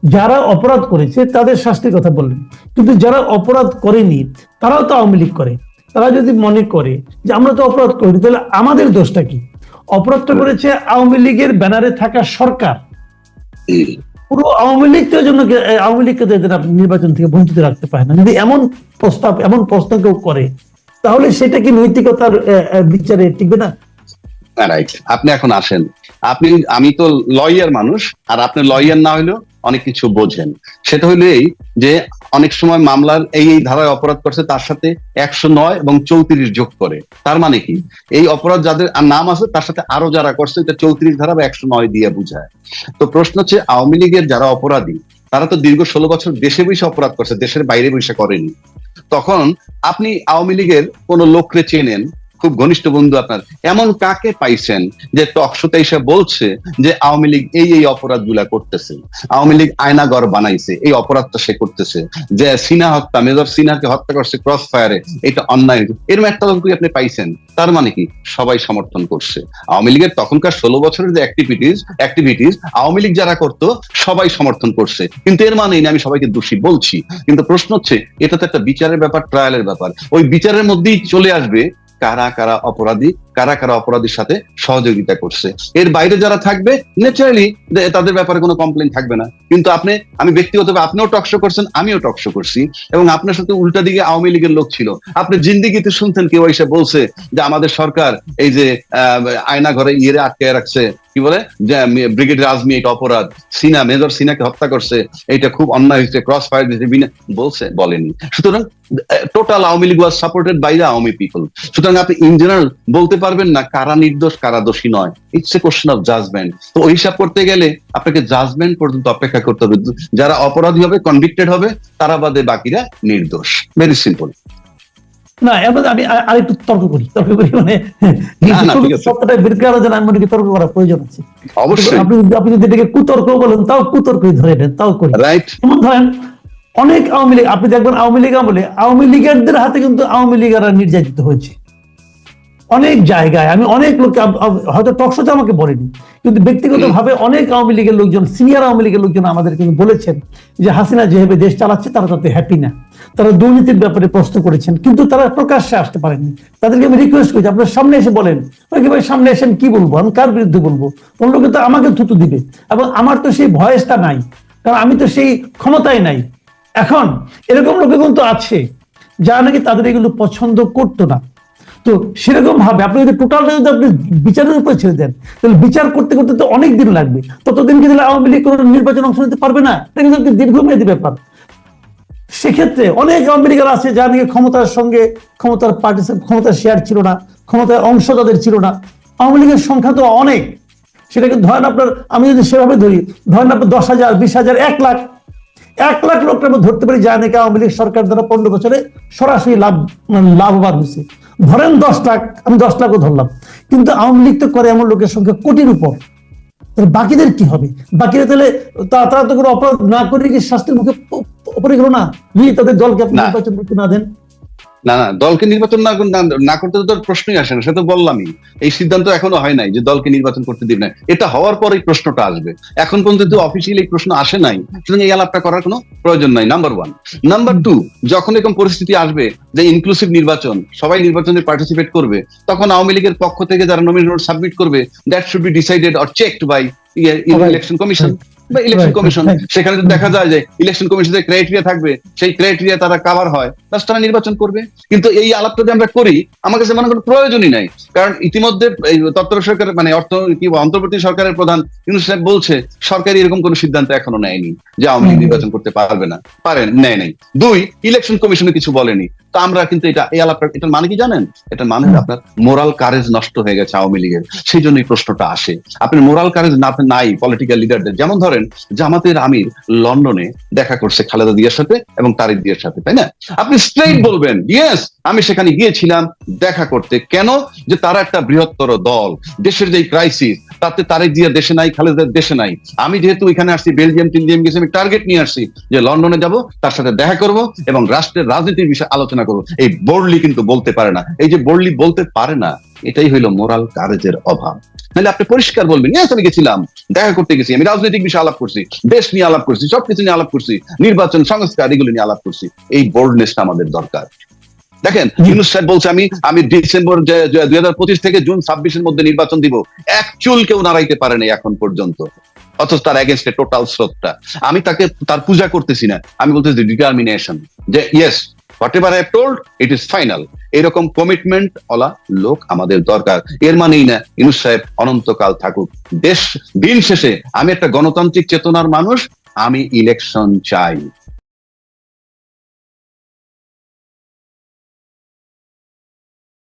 যারা অপরাধ করেছে তাদের শাস্তির কথা বললেন, কিন্তু যারা অপরাধ করেনি তারাও তো আওয়ামী লীগ করে। তারা যদি মনে করে যে আমরা তো অপরাধ করিনি, তাহলে আমাদের দোষটা কি? অপরাধটা করেছে আওয়ামী লীগের ব্যানারে থাকা সরকার। পুরো আওয়ামী লীগের জন্য আওয়ামী লীগকে আপনি নির্বাচন থেকে বঞ্চিত রাখতে পারেন না। যদি এমন প্রশ্ন কেউ করে, তাহলে সেটা কি নৈতিকতার বিচারে টিকবে না? রাইট। আপনি এখন আসেন, আমি তো লয়ার মানুষ, আর আপনি লয়ার না হইলেও অনেক কিছু বোঝেন। সেটা হইলো এই যে অনেক সময় মামলার এই ধারায় অপরাধ করছে তার সাথে 109 এবং 34 যোগ করে। তার মানে কি, এই অপরাধ যাদের নাম আছে তার সাথে আরো যারা করছে এটা 34 ধারা বা 109 দিয়ে বুঝায়। তো প্রশ্ন হচ্ছে, আওয়ামী লীগের যারা অপরাধী তারা তো দীর্ঘ 16 বছর দেশে বসে অপরাধ করছে, দেশের বাইরে বসে করেনি। তখন আপনি আওয়ামী লীগের কোন লোককে চেনেন, খুব ঘনিষ্ঠ বন্ধু আপনার, এমন কাকে পাইছেন যে টকশোতে এসে বলছে যে আওয়ামী লীগ এই অপরাধ গুলা করতেছে, আওয়ামী লীগ আয়নাগর বানাইছে, এই অপরাধটা সে করতেছে, যে সিনহা হত্যা, মেজর সিনহাকে হত্যা করছে ক্রস ফায়ারে, এটা অন্যায়, এরকম একটা লোক আপনি পাইছেন? তার মানে কি সবাই সমর্থন করছে আওয়ামী লীগের তখনকার 16 বছরের যে অ্যাক্টিভিটিস আওয়ামী লীগ যারা করতো সবাই সমর্থন করছে, কিন্তু এর মানে আমি সবাইকে দোষী বলছি। কিন্তু প্রশ্ন হচ্ছে, এটা তো একটা বিচারের ব্যাপার, ট্রায়ালের ব্যাপার। ওই বিচারের মধ্যেই চলে আসবে কারা কারা অপরাধী, কারা কারা অপরাধীর সাথে সহযোগিতা করছে। এর বাইরে যারা থাকবে ন্যাচারালি তাদের ব্যাপারে কোনো কমপ্লেন থাকবে না। কিন্তু আমি ব্যক্তিগতভাবে, আপনিও টকশো করছেন, আমিও টকশো করছি, এবং আপনার সাথে উল্টা দিকে আওয়ামী লীগের লোক ছিল। আপনি জিন্দিগিতে শুনতেন কেউ এসে বলছে যে আমাদের সরকার এই যে আয়না ঘরে আটকে রাখছে, কি বলে যে ব্রিগেডিয়ার আজমি এটা অপরাধ, মেজর সিনহাকে হত্যা করছে, এটা খুব অন্যায় হয়েছে, ক্রস ফায়ার দিয়েছে, বলছে? বলেনি। সুতরাং total Awami League was supported by the Awami people. সুতরাং আপনি ইন জেনারেল বলতে পারবেন না কারা নির্দোষ কারা দোষী নয়। It's a question of judgment. তো ওই হিসাব করতে গেলে আপনাকে জাজমেন্ট পর্যন্ত অপেক্ষা করতে হবে। যারা অপরাধী হবে, কনভিক্টেড হবে, তারা বাদে বাকিরা নির্দোষ। Very simple. না, এবার আমি আরেকটু তর্ক করি মানে সত্যটা বের করার জন্য আমি মনে করি তর্ক করার প্রয়োজন আছে। অবশ্যই আপনি যদি এটাকে কুতর্ক বলেন, তাও কুতর্কই ধরে নেন, তাও করি। রাইট। যেমন ধরেন অনেক আওয়ামী লীগ, আপনি দেখবেন আওয়ামী লীগ আমলে আওয়ামী লীগারদের হাতে কিন্তু আওয়ামী লীগাররা নির্যাতিত হয়েছে অনেক জায়গায়। আমি অনেক লোককে, হয়তো টকশোতে আমাকে বলেনি, কিন্তু ব্যক্তিগত ভাবে অনেক আওয়ামী লীগের লোকজন, সিনিয়র আওয়ামী লীগের লোকজন আমাদের কিন্তু বলেছেন যে হাসিনা যেভাবে দেশ চালাচ্ছে তারা তাতে হ্যাপি না। তারা দুর্নীতির ব্যাপারে প্রশ্ন করেছেন, কিন্তু তারা প্রকাশ্যে আসতে পারেননি। তাদেরকে আমি রিকোয়েস্ট করছি, আপনার সামনে এসে বলেন। ভাই সামনে এসে কি বলবো, আমি কার বিরুদ্ধে বলবো? কোন লোকে তো আমাকে থুতু দিবে, এবং আমার তো সেই ভয়েসটা নাই, কারণ আমি তো সেই ক্ষমতায় নাই। এখন এরকম লোকে কিন্তু আছে যারা নাকি তাদের এগুলো পছন্দ করতো না। তো সেরকম ভাবে আপনি যদি টোটালটা যদি আপনি বিচারের উপরে ছেড়ে দেন, তাহলে বিচার করতে করতে তো অনেক দিন লাগবে। ততদিন কি তাহলে আওয়ামী লীগ কোনো নির্বাচন অংশ নিতে পারবে না? এটা কিন্তু একটি দীর্ঘমেয়াদী ব্যাপার। সেক্ষেত্রে অনেক আওয়ামী লীগের আছে যারা নাকি ক্ষমতার সঙ্গে, ক্ষমতার শেয়ার ছিল না, ক্ষমতার অংশ তাদের ছিল না। আওয়ামী লীগের সংখ্যা তো অনেক। সেটাকে ধরেন আপনার, আমি যদি সেভাবে ধরি, ধরেন আপনার 10,000, 20,000, 1 লাখ লোকটা আমরা ধরতে পারি যা নাকি আওয়ামী লীগ সরকার দ্বারা 15 বছরে সরাসরি লাভবান হয়েছে। ধরেন 10 লাখ, আমি 10 লাখও ধরলাম, কিন্তু আওয়ামী লীগ তো করে এমন লোকের সংখ্যা কোটির উপর। বাকিদের কি হবে? বাকিরা তাহলে তারা তো কোনো অপরাধ না করে কি শাস্তির মুখে পড়ে গেল না, যদি তাদের দলকে আপনি নির্বাচন করতে না দেন? না, দলকে নির্বাচন না করতে তো প্রশ্নই আসে না। সে তো বললামই, এই সিদ্ধান্ত এখনো হয় নাই যে দলকে নির্বাচন করতে দিবে না। এটা হওয়ার পর এই প্রশ্নটা আসবে। এখন পর্যন্ত অফিসিয়ালি এই প্রশ্ন আসে নাই, সুতরাং এই আলাপটা করার কোনো প্রয়োজন নাই। নাম্বার 1। নাম্বার 2, যখন এরকম পরিস্থিতি আসবে যে ইনক্লুসিভ নির্বাচন, সবাই নির্বাচনে পার্টিসিপেট করবে, তখন আওয়ামী লীগের পক্ষ থেকে যারা নমিনেশন সাবমিট করবে, that should be decided or checked by election commission বা ইলেকশন কমিশন। সেখানে যদি দেখা যায় যে ইলেকশন কমিশনের ক্রাইটেরিয়া থাকবে, সেই ক্রাইটেরিয়া তারা কাভার হয়, তারা নির্বাচন করবে। কিন্তু এই আলাপটা যদি আমরা করি, আমার কাছে মনে কোনো প্রয়োজনই নাই। কারণ ইতিমধ্যে তত্ত্বাবধায়ক সরকারের মানে অন্তর্বর্তী সরকারের প্রধান ইউনূস সাহেব বলছে সরকার এরকম কোনো সিদ্ধান্ত এখনো নেয়নি যে আওয়ামী লীগ নির্বাচন করতে পারবে না, নেয় নাই। 2, ইলেকশন কমিশনে কিছু বলেনি। তো আমরা কিন্তু এই আলাপটা, এটার মানে কি জানেন? এটার মানে আপনার মোরাল কারেজ নষ্ট হয়ে গেছে আওয়ামী লীগের। সেই জন্য এই প্রশ্নটা আসে। আপনি মোরাল কারেজ নাই পলিটিক্যাল লিডারদের। যেমন ধরেন জামাতের আমির লন্ডনে দেখা করছে খালেদা জিয়ার সাথে এবং তারেক জিয়ার সাথে, তাই না? আপনি স্ট্রেইট বলবেন, ইয়েস আমি সেখানে গিয়েছিলাম দেখা করতে। কেন? যে তারা একটা বৃহত্তর দল, দেশের যে ক্রাইসিস তাতে তারেক জিয়া দেশে নাই, খালেদা দেশে নাই। আমি যেহেতু এখানে আসছি, বেলজিয়াম গেছি, আমি টার্গেট নিয়ে আসছি যে লন্ডনে যাব, তার সাথে দেখা করব এবং রাষ্ট্রের রাজনীতির বিষয়ে আলোচনা করব। এই বোল্ডলি কিন্তু বলতে পারে না। এই যে বোল্ডলি বলতে পারে না, এটাই হইলো মোরাল কারেজের অভাব। নাহলে আপনি পরিষ্কার বলবেন, আমি গেছিলাম, দেখা করতে গেছি, আমি রাজনৈতিক বিষয়ে আলাপ করছি, দেশ নিয়ে আলাপ করছি, সবকিছু নিয়ে আলাপ করছি, নির্বাচন সংস্কার এগুলো নিয়ে আলাপ করছি। এই বোল্ডনেসটা আমাদের দরকার। দেখেন ইউনূস সাহেব বলছে আমি ডিসেম্বর 2025 থেকে জুন 26-এর মধ্যে নির্বাচন দিব, এক চুল কেউ নাড়াইতে পারে নাই এখন পর্যন্ত, অথচ তার এগেনস্টে টোটাল স্রোতটা। আমি তাকে তার পূজা করতেছি না, আমি বলতেছি ডিটারমিনেশন, যে yes what ever I told it is final. এরকম কমিটমেন্ট ওলা লোক আমাদের দরকার। এর মানেই না ইউনূস সাহেব অনন্তকাল থাকুক। দিন শেষে আমি একটা গণতান্ত্রিক চেতনার মানুষ, আমি ইলেকশন চাই।